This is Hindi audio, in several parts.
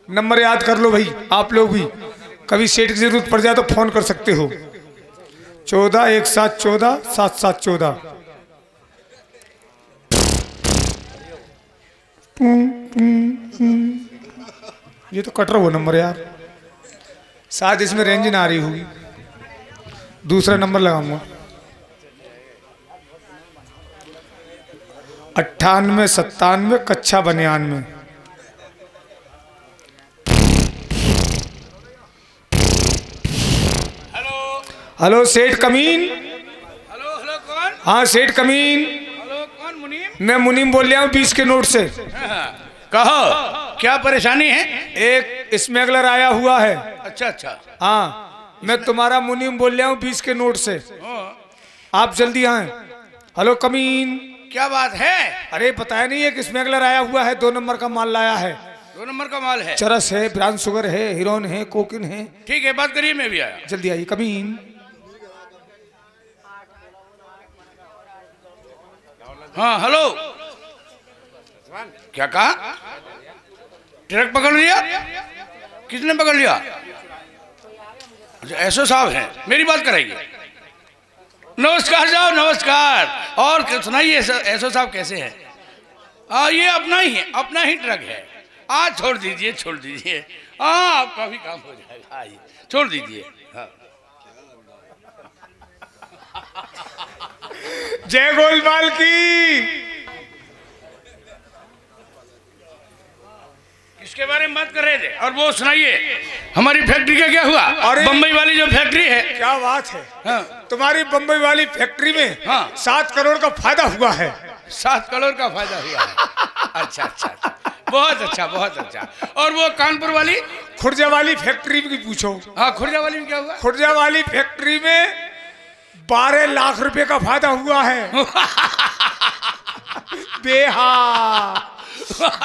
नंबर याद कर लो भाई, आप लोग भी कभी सेठ की जरूरत पड़ जाए तो फोन कर सकते हो। 14 1714 7714। ये तो कट रहा हुआ नंबर यार, शायद इसमें रेंज ना आ रही होगी। दूसरा नंबर लगाऊंगा। 98 97 कच्छा 92। हेलो सेठ कमीन। हेलो हेलो कौन? हाँ सेठ कमीन, हेलो कौन? मुनीम? मैं मुनीम बोल रहा हूँ 20 के नोट से। कहो क्या परेशानी है? एक स्मगलर आया हुआ है। अच्छा अच्छा। हाँ मैं तुम्हारा मुनीम बोल रहा हूँ 20 के नोट से, आप जल्दी आए। हेलो कमीन। क्या बात है? अरे बताया नहीं है कि स्मगलर आया हुआ है, 2 नंबर का माल लाया है। 2 नंबर का माल है? चरस है, ब्राउन शुगर है, हीरोइन है, कोकिन है। ठीक है, बात करिए, मैं भी आया। जल्दी आइए कमीन। हाँ हेलो, क्या कहा? ट्रक पकड़ लिया? किसने पकड़ लिया? अच्छा एसओ साहब हैं, मेरी बात कराइए। नमस्कार साहब, नमस्कार। और सुनाइए एसओ साहब कैसे हैं? ये अपना ही है, अपना ही ट्रक है। छोड़ दीजिए छोड़ दीजिए, आपका भी काम हो जाएगा। आइए छोड़ दीजिए। हाँ। जय गोलमाल की। किसके बारे में बात कर रहे थे? और वो सुनाइए हमारी फैक्ट्री का क्या हुआ? अरे बम्बई वाली जो फैक्ट्री है। क्या बात है, हाँ। तुम्हारी बम्बई वाली फैक्ट्री में हाँ। 7 करोड़ का फायदा हुआ है। 7 करोड़ का फायदा हुआ है? अच्छा अच्छा, बहुत अच्छा बहुत अच्छा। और वो कानपुर वाली? खुर्जा वाली फैक्ट्री की पूछो। हाँ, खुर्जा वाली में क्या हुआ? खुर्जा वाली फैक्ट्री में 12 लाख रुपए का फायदा हुआ है। बेहा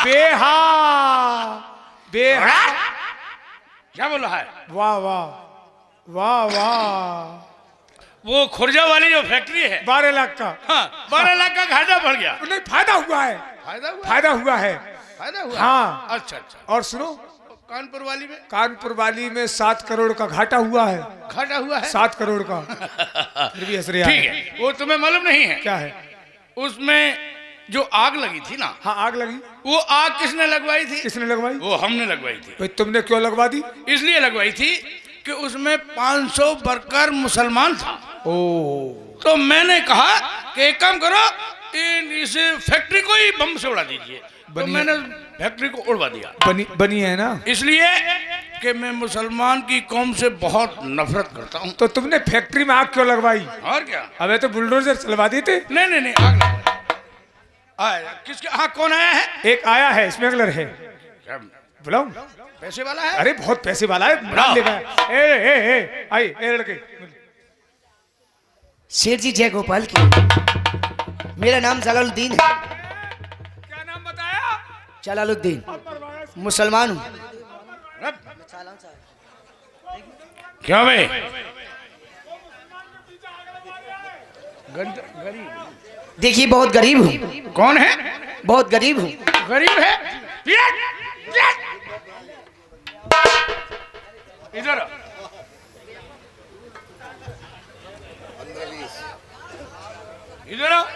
बेहा बेहा। क्या बोल रहा है? वाह वाह वाह वाह। वो खुर्जा वाली जो फैक्ट्री है 12 लाख का। हाँ, 12 लाख का घाटा बढ़ गया। नहीं फायदा हुआ है, फायदा हुआ? फायदा हुआ है। फायदा हुआ? हाँ। अच्छा अच्छा। और सुनो, कानपुर वाली में? कानपुर वाली में 7 करोड़ का घाटा हुआ है। घाटा हुआ है? 7 करोड़ का। फिर भी हंस रहे ठीक है, वो तुम्हें मालूम नहीं है? क्या है? उसमें जो आग लगी थी ना, हाँ आग लगी। वो आग किसने लगवाई थी? किसने लगवाई? वो हमने लगवाई थी। भाई तुमने क्यों लगवा दी? इसलिए लगवाई थी कि उसमें 500 वर्कर मुसलमान था। ओ तो मैंने कहा कि एक काम करो, इस फैक्ट्री को ही बम से उड़ा दीजिए। तो मैंने फैक्ट्री को उड़वा दिया। बनी है ना? इसलिए कि मैं मुसलमान की कौम से बहुत नफरत करता हूँ। तो तुमने फैक्ट्री में आग क्यों लगवाई? और क्या? अबे तो बुलडोजर चलवा देते। नहीं आग लगवाई। किसके? हाँ, कौन आया है? एक आया है, स्मगलर है। बुलाऊं? पैसे वाला है? अरे बहुत पैसे वाला है, नाम लेगा। ए आई ए लड़के। शेर जी जय गोपाल की। मेरा नाम जलालुद्दीन है। क्या नाम बताया? जलालुद्दीन, मुसलमान हूँ। क्यों भाई? गरीब? देखिए बहुत गरीब हूँ। कौन है? बहुत गरीब हूँ। गरीब है? इधर इधर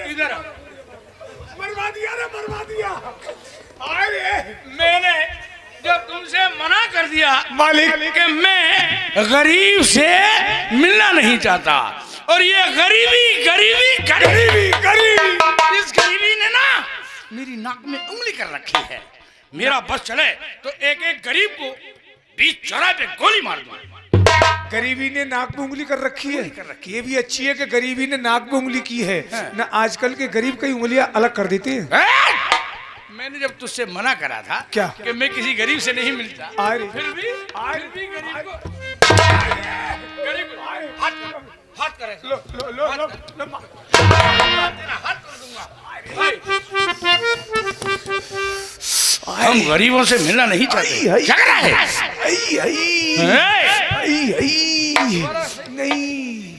इधर मरवा दिया रे, मरवा दिया। मैंने जब तुमसे मना कर दिया मालिक कि मैं गरीब से मिलना नहीं चाहता, और ये गरीबी गरीबी गरीबी गरीबी, इस गरीबी ने ना मेरी नाक में उंगली कर रखी है। मेरा बस चले तो एक एक गरीब को बीच चौराहे पे गोली मार दूं। गरीबी ने नाक में उंगली कर रखी है। ये भी अच्छी है कि गरीबी ने नाक में उंगली की है ना। आजकल के गरीब कई उंगलियां अलग कर देते हैं। मैंने जब तुझसे मना करा था क्या कि मैं किसी गरीब से नहीं मिलता, फिर भी गरीब को हाथ करे। लो हाथ कर दूंगा। हम गरीबों से मिलना नहीं चाहते। क्या कर रहा है? नहीं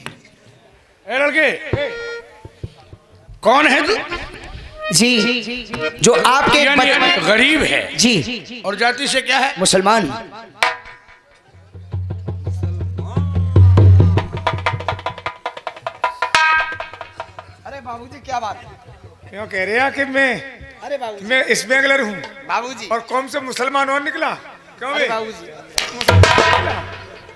लड़के, कौन है तू? जी जो आपके यानी गरीब है जी और जाति से क्या है? मुसलमान। अरे बाबूजी क्या बात है? क्यों कह रहे हैं कि अरे बाबूजी मैं स्मगलर हूँ बाबूजी और कौन से मुसलमान और निकला? क्यों बे? बाबूजी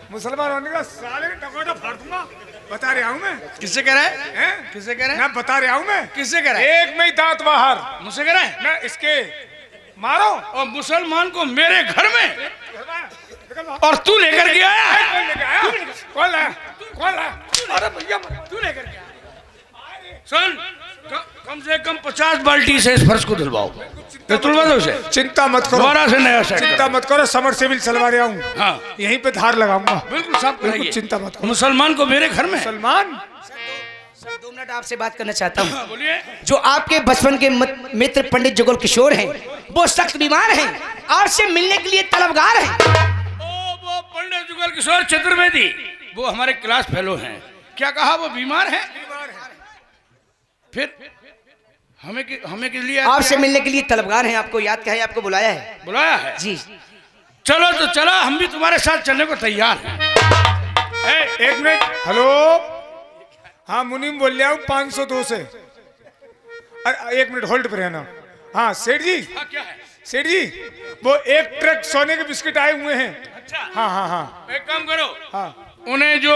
मुसलमान और निकला, साले का टमाटर फाड़ दूंगा। बता रहा हूँ मैं। किससे कह रहा है? हैं? किससे कह रहा है? मैं बता रहा हूँ मैं। किससे कह रहा है? एक में ही दांत बाहर। मुझसे कह रहा है? मैं इसके मारो और मुसलमान को मेरे घर में निकल बाहर। और तू लेकर के आया? कौन लेके आया? कौन लाया? कौन लाया? अरे भैया तू लेकर के आया? सुन, कम से कम 50 बाल्टी से इस फर्श को धुलवाओ। तो तुलवा दो उसे। चिंता मत करो, दोबारा से नया सेट चिंता मत करो, समर सेविल चलवा रहा हूँ। हाँ, यहीं पे धार लगाऊंगा। बिल्कुल साफ बिल्कुल कराइए। चिंता मत करो। मुसलमान को मेरे घर में। सलमान सर 2 मिनट आपसे बात करना चाहता हूँ। हाँ, बोलिए। जो आपके बचपन के मित्र पंडित जुगल किशोर हैं वो सख्त बीमार हैं, आपसे मिलने के लिए तलबगार हैं। ओ वो पंडित जुगल किशोर चतुर्वेदी, वो हमारे क्लास फेलो हैं। क्या कहा? वो बीमार है? फिर हमें के लिए आपसे मिलने के लिए तलबगार हैं, आपको याद क्या है, आपको बुलाया है। बुलाया है? जी चलो तो चला, हम भी तुम्हारे साथ चलने को तैयार हैं। एक मिनट। हेलो, हाँ मुनीम बोल रहा हूँ 502 से। अरे एक मिनट होल्ड पे रहना। हाँ सेठ जी, हाँ, क्या है? सेठ जी वो एक ट्रक सोने के बिस्किट आए हुए हैं। अच्छा, हाँ हाँ हाँ एक काम करो, हाँ उन्हें जो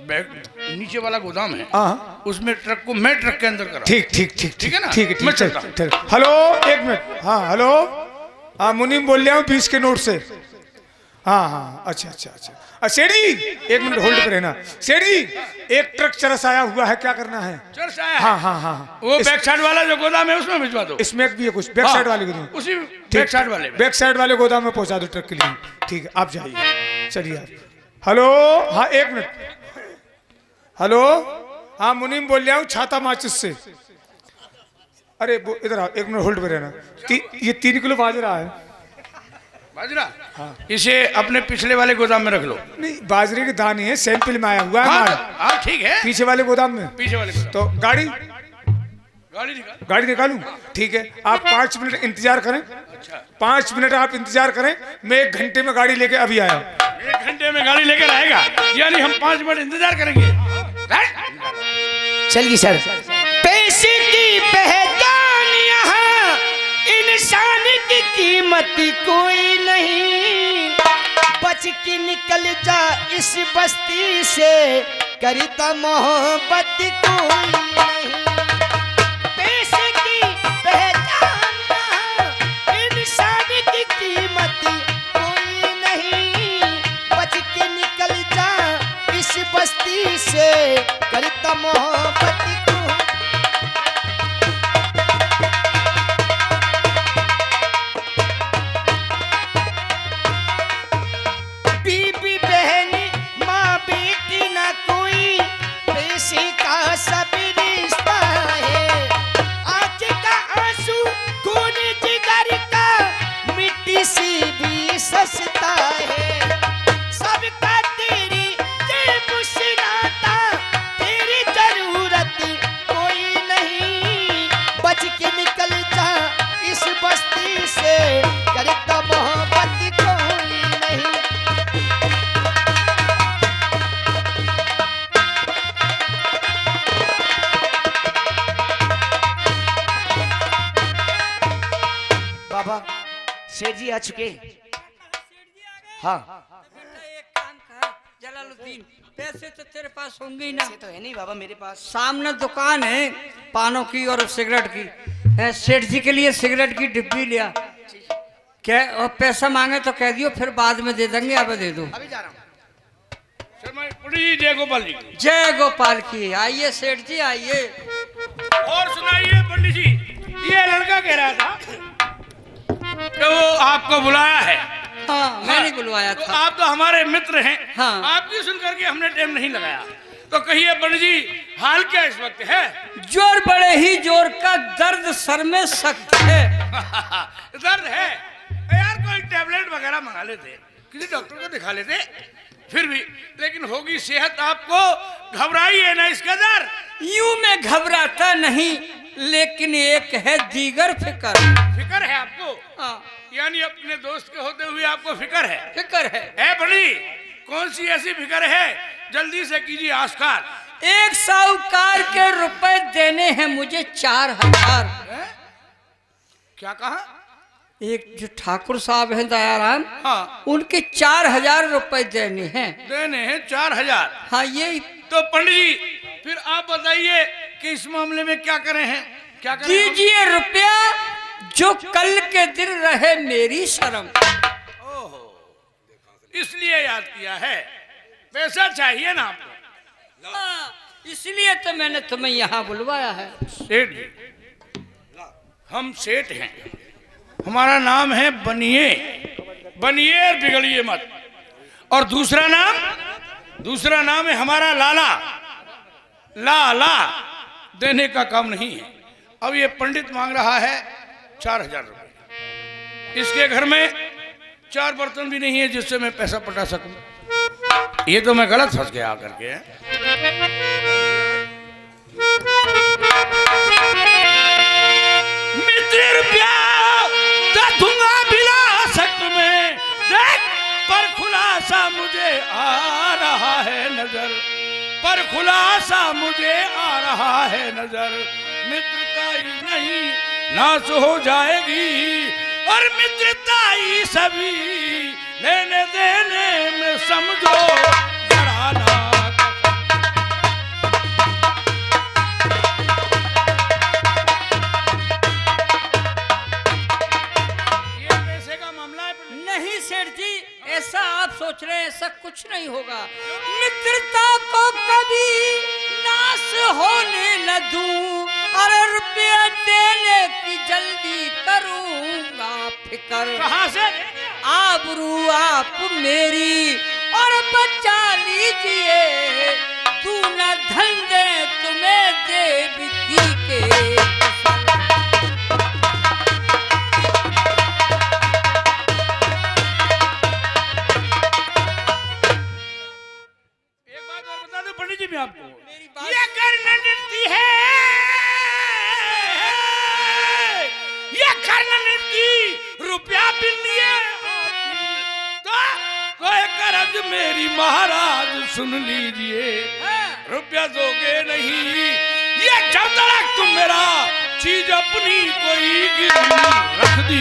नीचे वाला गोदाम है हाँ उसमें ट्रक को मैं ट्रक के अंदर करा। ठीक ठीक ठीक ठीक है ना? ठीक है मैं ठीक चलता है हूँ। ठीक। हेलो एक मिनट। हाँ हेलो, हाँ मुनीम बोल रहा हूँ 20 के नोट से। हाँ हाँ अच्छा अच्छा अच्छा। सेठ जी एक मिनट होल्ड पे रहना। सेठ जी एक ट्रक चरस आया हुआ है, क्या करना है? चर्च आया है? हाँ हाँ हाँ वो बैक साइड वाला जो गोदाम है उसमें भिजवा दो। इसमें भी है कुछ बैक हाँ, साइड वाले गोदाम। उसी बैक साइड वाले में। बैक साइड वाले गोदाम में पहुंचा दो ट्रक के लिए। ठीक है आप जाइए, चलिए आप। हेलो हाँ एक मिनट। हेलो हाँ मुनीम बोल रहा हूँ छाता माचिस से। अरे वो इधर आओ, एक मिनट होल्ड पे रहना। ये 3 किलो बाजरा है। बाजरा? हाँ, इसे अपने पिछले वाले गोदाम में रख लो। नहीं बाजरे के दाने हैं, सैंपल में आया हुआ है हाँ, माल। हाँ ठीक है, पीछे वाले गोदाम में। पीछे वाले गोदाम। तो गाड़ी गाड़ी निकालूं? ठीक है आप 5 मिनट इंतजार करें। अच्छा 5 मिनट आप इंतजार करें, मैं 1 घंटे में गाड़ी लेके अभी आया। 1 घंटे में गाड़ी लेकर आएगा? यानी हम 5 मिनट इंतजार करेंगे? चलिए सर। पैसे की पहचान यहाँ इंसान की कीमत कोई नहीं, बच के निकल जा इस बस्ती से, करता मोहब्बत कोई नहीं। पैसे की पहचान यहाँ इंसान की कीमत कोई नहीं, बच के निकल जा इस बस्ती से, करता मोहब्बत कोई। बीबी बहनी माँ बेटी ना कोई, पैसे का सब रिश्ता है, आज का आंसू खून जिगर का मिट्टी से भी सस्ता है, सबका तेरी जेब से नाता, तेरी जरूरत कोई नहीं, बच के निकल जा इस बस्ती से, करता मोहब्बत कोई नहीं। बाबा सेठ जी आ चुके। हाँ एक काम कर जलालुद्दीन, पैसे तो तेरे पास होंगे ही ना। ये तो है नहीं बाबा मेरे पास। सामने दुकान है पानों की और सिगरेट की, सेठ जी के लिए सिगरेट की डिब्बी लिया क्या, और पैसा मांगे तो कह दियो, फिर बाद में दे देंगे, अब दे दो। अभी जा रहा हूँ। जय गोपाल जी। जय गोपाल की। आइए सेठ जी आइए। और सुनाइए पंडित जी, ये लड़का कह रहा था कि वो आपको बुलाया है। हाँ मैंने बुलवाया तो था। आप तो हमारे मित्र हैं। हाँ। आपकी सुन करके हमने टाइम नहीं लगाया। तो कहिए पंडित जी हाल क्या इस वक्त है? जोर बड़े ही जोर का दर्द सर में सख्त है। दर्द है यार, कोई टैबलेट वगैरह मंगा लेते, किसी डॉक्टर को दिखा लेते, फिर भी लेकिन होगी सेहत। आपको घबराइए ना इस कदर। यूं मैं घबराता नहीं, लेकिन एक है दीगर फिकर। फिक्र है आपको? हाँ, यानी अपने दोस्त के होते हुए आपको फिक्र है? फिकर है। बड़ी कौन सी ऐसी फिक्र है? जल्दी से कीजिए आस्कार। एक साहूकार के रुपए देने हैं मुझे 4000। क्या कहा? एक जो ठाकुर साहब हैं दयाराम, हाँ, उनके 4000 रुपए देने हैं। देने हैं 4000। हाँ, ये तो पंडित जी फिर आप बताइए कि इस मामले में क्या करें हैं? क्या करें? दीजिए रुपया जो कल के दिन रहे मेरी शर्म। इसलिए याद किया है, पैसा चाहिए ना आपको? हाँ, इसलिए तो मैंने तुम्हें यहाँ बुलवाया है। सेठ जी, हम सेठ हैं, हमारा नाम है बनिए। बनिए और बिगड़िए मत। और दूसरा नाम है हमारा लाला। लाला देने का काम नहीं है। अब ये पंडित मांग रहा है 4000 रुपये। इसके घर में 4 बर्तन भी नहीं है जिससे मैं पैसा पटा सकूं। ये तो मैं गलत फंस गया आकर के। मित्र रुपया तो दूंगा बिना शक में, देख पर खुलासा मुझे आ रहा है नजर, पर खुलासा मुझे आ रहा है नजर। मित्रता ही नहीं नाश हो जाएगी, और मित्रता ही सभी लेने देने में समझो घराना। ये पैसे का मामला है? नहीं सेठ जी, ऐसा आप सोच रहे हैं, ऐसा कुछ नहीं होगा। मित्रता को कभी नाश होने न दूं, अरे रुपया देने की जल्दी करूंगा फिकर। कहाँ से? आबरू आप मेरी और बचा लीजिए, तू न धन दे तुम्हें देवकी के। पंडित जी, मैं आपको मेरी बात ये करना निर्ती है, ये करना निर्ती रुपया बिल लिए तो कोई कर्ज मेरी महाराज सुन लीजिए। रुपया दोगे नहीं, ये जब तक तुम मेरा चीज अपनी कोई गिरवी रख दी।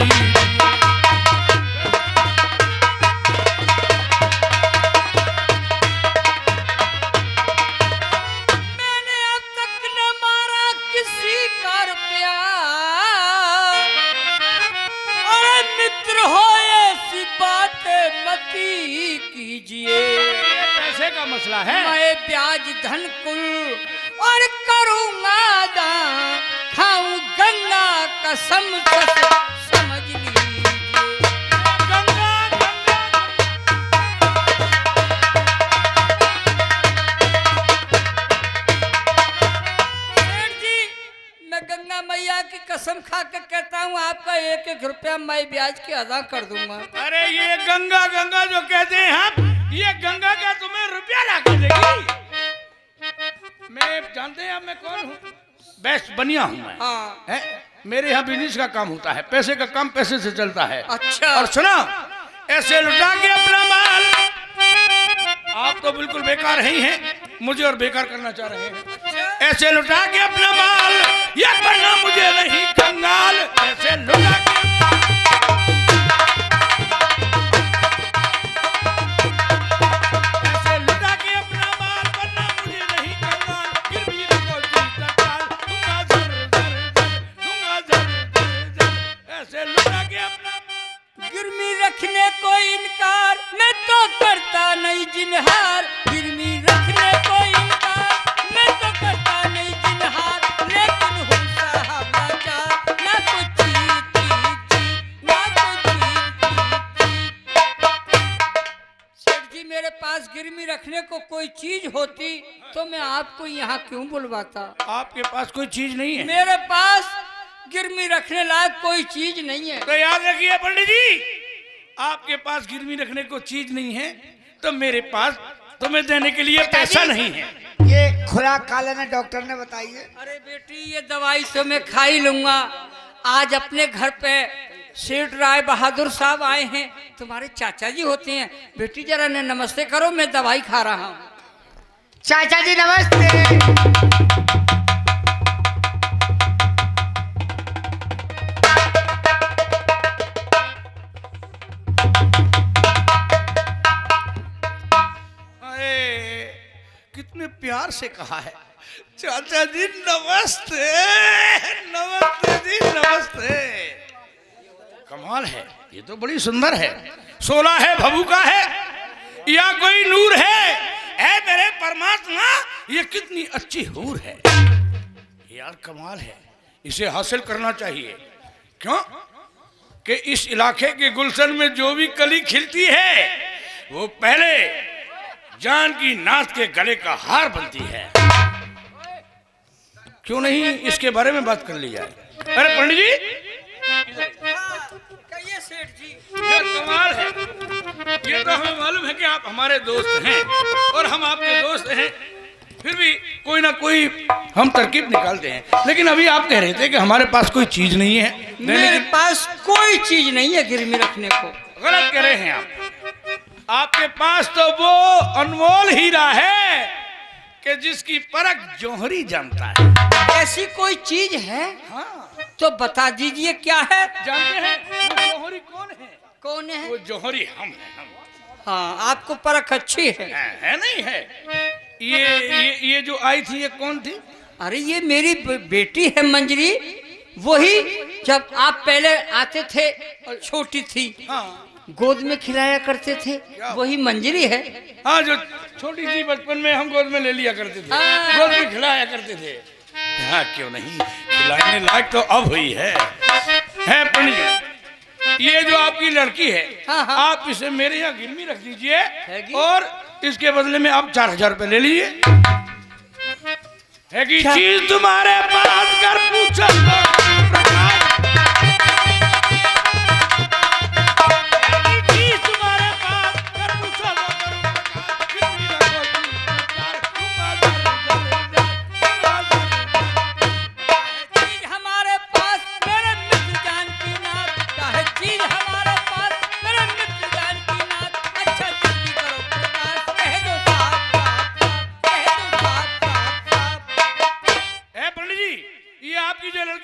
पैसे का मसला है। मैं ब्याज धन कुल और करूंगा दान, खाऊं गंगा कसम समझ लीजिए। गंगा सेठ जी, मैं गंगा मैया की कसम खा के कहता हूँ, आपका 1-1 रुपया मैं ब्याज के अदा कर दूंगा। अरे ये गंगा गंगा जो कहते हैं आप, ये गंगा क्या तुम्हें रुपया ला के देगी? मैं जानते हैं आप मैं कौन हूँ? बेस्ट बनिया हूँ मैं। हाँ। है? मेरे यहाँ बिजनेस का काम होता है, पैसे का काम पैसे से चलता है। अच्छा। और सुना, ऐसे लुटा के अपना माल, आप तो बिल्कुल बेकार ही हैं, मुझे और बेकार करना चाह रहे हैं। ऐसे लुटा के अपना माल, ये करना मुझे नहीं कंगाल। ऐसे लुटा के रखने को इनकार मैं तो करता नहीं जिनहार, गिरवी रखने को इनकार मैं तो करता नहीं जिनहार, लेकिन हूँ साहब लाचार, ना कुछ ना कुछ। सेठ जी, मेरे पास गिरवी रखने को कोई चीज होती तो मैं आपको यहाँ क्यों बुलवाता? आपके पास कोई चीज नहीं है? मेरे पास गिरवी रखने लायक कोई चीज नहीं है। तो याद रखिए पंडित जी, आपके पास गिरवी रखने को चीज नहीं है तो मेरे पास तुम्हें देने के लिए पैसा नहीं है। ये खुराक खा लेना डॉक्टर ने बताइए। अरे बेटी ये दवाई तो मैं खा ही लूंगा। आज अपने घर पे सेठ राय बहादुर साहब आए हैं, तुम्हारे चाचा जी होते हैं। बेटी जरा ने नमस्ते करो, मैं दवाई खा रहा हूँ। चाचा जी नमस्ते। कितने प्यार से कहा है चाचा जी नमस्ते। नमस्ते जी नमस्ते। कमाल है, ये तो बड़ी सुंदर है। 16 है, भभू का है या कोई नूर है? ऐ मेरे परमात्मा, ये कितनी अच्छी हूर है यार, कमाल है। इसे हासिल करना चाहिए। क्यों कि इस इलाके के गुलशन में जो भी कली खिलती है वो पहले जानकी नाथ के गले का हार बनती है। क्यों नहीं इसके बारे में बात कर ली जाए? अरे पंडित जी, कहिए सेठ जी। ये कमाल है। ये तो हमें मालूम है कि आप हमारे दोस्त हैं और हम आपके दोस्त हैं, फिर भी कोई ना कोई हम तरकीब निकालते हैं। लेकिन अभी आप कह रहे थे कि हमारे पास कोई चीज नहीं है। मेरे पास कोई चीज नहीं है गिरवी रखने को। गलत कह रहे हैं आप। आपके पास तो वो अनमोल हीरा है कि जिसकी परख जौहरी जानता है। ऐसी कोई चीज है? हाँ, तो बता दीजिए क्या है। जानते हैं वो जौहरी कौन है? कौन है? वो जौहरी हम हैं, हम। हाँ, आपको परख अच्छी है। है नहीं है? ये जो आई थी ये कौन थी? अरे ये मेरी बेटी है मंजरी। वही जब आप पहले आते थे छोटी थी, हाँ गोद में खिलाया करते थे, वही मंजरी है। हाँ, जो छोटी सी बचपन में हम गोद में ले लिया करते थे, गोद में खिलाया करते थे। हाँ, क्यों नहीं, खिलाने लायक तो अब हुई है पंडित जी। ये जो आपकी लड़की है, हाँ, हाँ। आप इसे मेरे यहाँ गिरवी रख दीजिए हैगी? और इसके बदले में आप 4000 रुपए ले लीजिए। है कि चीज तुम्हारे पास कर पूछो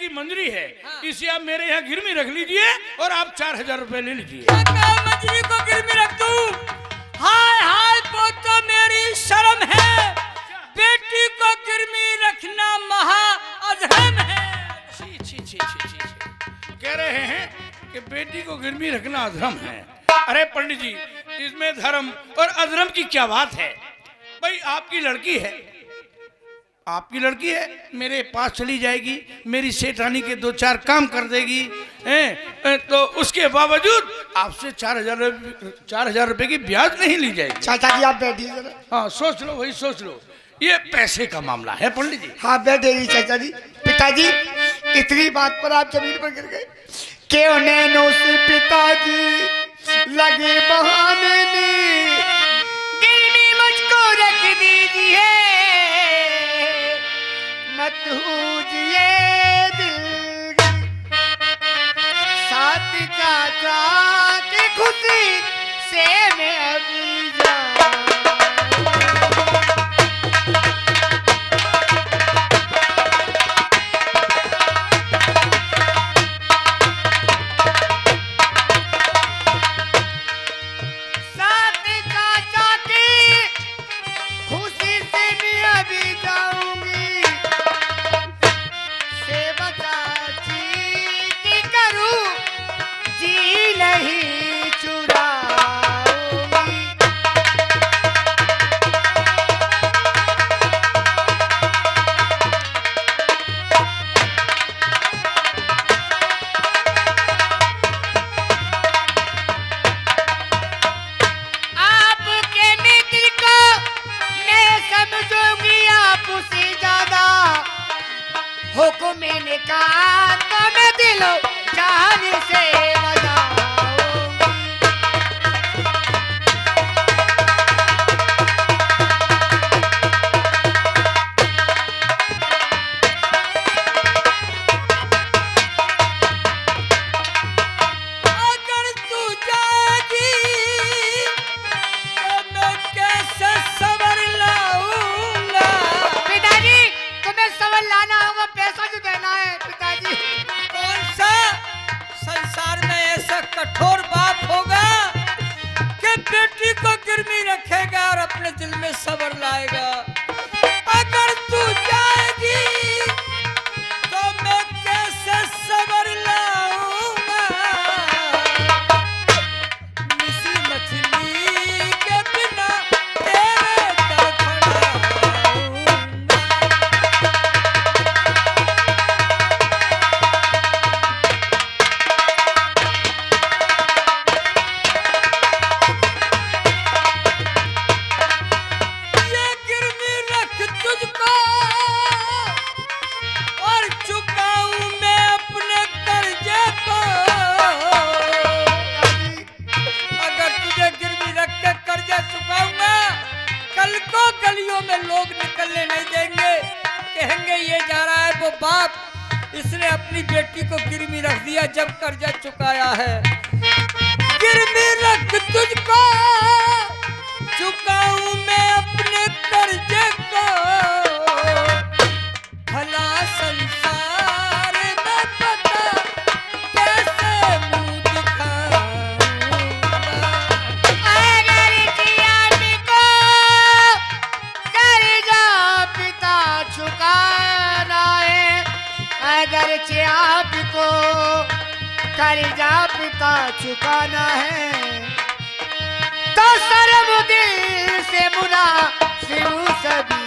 मंजरी है। हाँ। इसे आप मेरे यहाँ गिरवी रख लीजिए और आप 4000 रुपए ले लीजिए। मंजरी को गिरवी रख दूं? हाय हाय, वो तो मेरी शर्म है। बेटी को गिरवी रखना महा अधर्म है। छी छी छी छी छी। कह रहे हैं कि बेटी को गिरवी रखना अधर्म है। अरे पंडित जी, इसमें धर्म और अधर्म की क्या बात है? भाई आपकी लड़की है, आपकी लड़की है, मेरे पास चली जाएगी, मेरी सेठानी के 2-4 काम कर देगी, तो उसके बावजूद आपसे 4000 रुपए की ब्याज नहीं ली जाएगी। चाचा जी आप बैठिए जरा। हाँ, सोच लो भाई, सोच लो। ये पैसे का मामला है पंडित जी। हाँ बैठे चाचा जी। पिताजी, इतनी बात पर आप जमीन पर गिर गए। क्यों नैनो से पिताजी लगे बहाने नी, गिरवी मुझको रख दीजिए, मत हूजिए दिल साथ चाचा की खुशी से मैं अभी जाऊं। को मैंने कहा तो मैं दिलो जान से बजाऊंगी। बाप इसने अपनी बेटी को गिरवी रख दिया जब कर्जा चुकाया है। गिरवी रख तुझको चुकाऊं मैं अपने कर्जे को, भला संसार में पता कैसे मुंह दिखाऊंगा। अगर जियानी को कर्जा पिता चुकाना है, अगर आपको कर्जा पिता चुकाना है, तो शर्म दिल से मुनाफिर सभी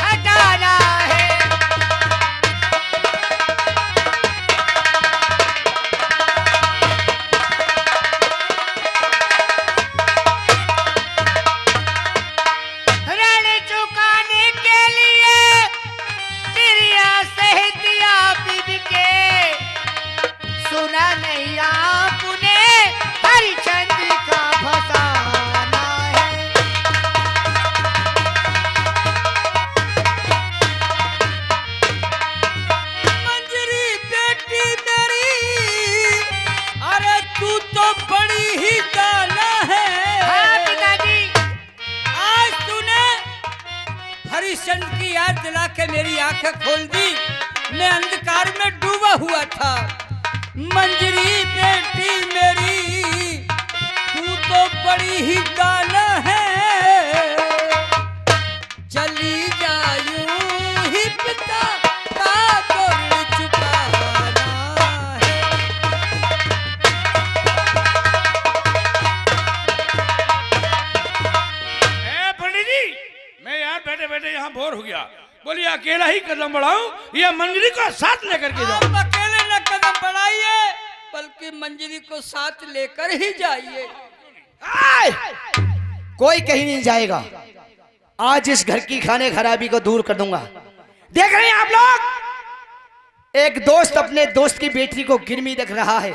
हटाना है। ऋण चुकाने के लिए चिड़िया सहतिया बिन के, सुना नहीं आपने हरिचंद्र का फसाना है। मंजरी बेटी मेरी, अरे तू तो बड़ी ही दाना है। हाँ पिताजी। आज तूने हरिश्चंद्र की याद दिला के मेरी आंखें खोल दी। मैं अंधकार में डूबा हुआ था। मंजरी बेटी मेरी, तू तो बड़ी ही दाना है। चली जायूं ही पिता का गुण चुकाना है। ए पंडित जी, मैं यार बैठे बैठे यहाँ बोर हो गया। बोलिए अकेला ही कदम बढ़ाऊं या मंजरी को साथ लेकर के आप जाऊं? अकेले न कदम बढ़ाइए, बल्कि मंजरी को साथ लेकर ही जाइए। आय! कोई कहीं नहीं जाएगा। आज इस घर की खाने खराबी को दूर कर दूंगा। देख रहे हैं आप लोग, एक दोस्त अपने दोस्त की बेटी को गिरवी रख रहा है।